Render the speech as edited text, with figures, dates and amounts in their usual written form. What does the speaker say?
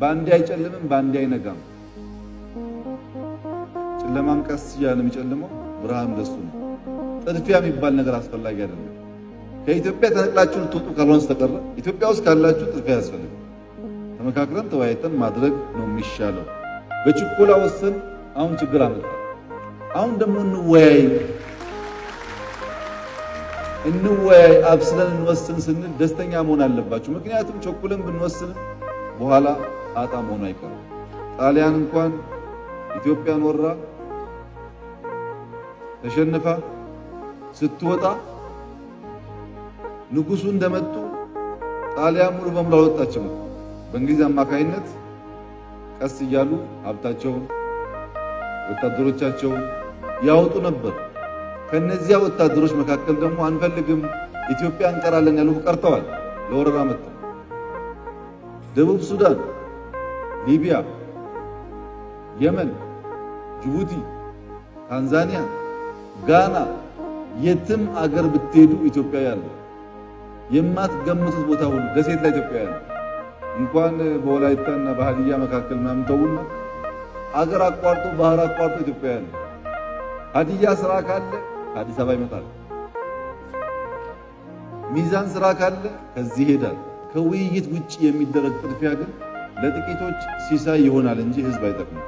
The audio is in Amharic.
ባንዴ አይጨልምም፣ ባንዴ አይነጋም። ጨለማም ቀስ እያለ የሚጨልመው ብርሃን ደሱ ነው። ጥድፊያ የሚባል ነገር አስፈላጊ አይደለም። ከኢትዮጵያ ተነቅላችሁ ልትወጡ ካልሆነ በስተቀር ኢትዮጵያ ውስጥ ካላችሁ ጥድፊያ ያስፈልጋል። ተመካክረን ተወያይተን ማድረግ ነው የሚሻለው። በችኮላ ወሰን አሁን ችግር አመጣ። አሁን ደግሞ እንወያይ አብስለን እንወስን ስንል ደስተኛ መሆን አለባችሁ። ምክንያቱም ቸኩለን ብንወስን በኋላ ጣጣ መሆኑ አይቀርም። ጣሊያን እንኳን ኢትዮጵያን ወራ ተሸንፋ ስትወጣ ንጉሱ እንደመጡ ጣሊያን ሙሉ በሙሉ አልወጣችም። በእንግሊዝ አማካይነት ቀስ እያሉ ሀብታቸውን ወታደሮቻቸውን ያወጡ ነበር። ከነዚያ ወታደሮች መካከል ደግሞ አንፈልግም ኢትዮጵያ እንቀራለን ያሉ ቀርተዋል። ለወረራ መጥተው ደቡብ ሱዳን፣ ሊቢያ፣ የመን፣ ጅቡቲ፣ ታንዛኒያ፣ ጋና የትም አገር ብትሄዱ ኢትዮጵያ ያለ የማትገምቱት ቦታ ሁሉ ደሴት ላይ ኢትዮጵያ ያለ እንኳን በወላይታና በሃዲያ መካከል ምናምን ተውና አገር አቋርጦ ባህር አቋርጦ ኢትዮጵያ ያለ ሃዲያ ስራ ካለ አዲስ አበባ ይመጣል። ሚዛን ስራ ካለ ከዚህ ይሄዳል። ከውይይት ውጪ የሚደረግ ጥድፊያ ግን ለጥቂቶች ሲሳይ ይሆናል እንጂ ህዝብ አይጠቅምም።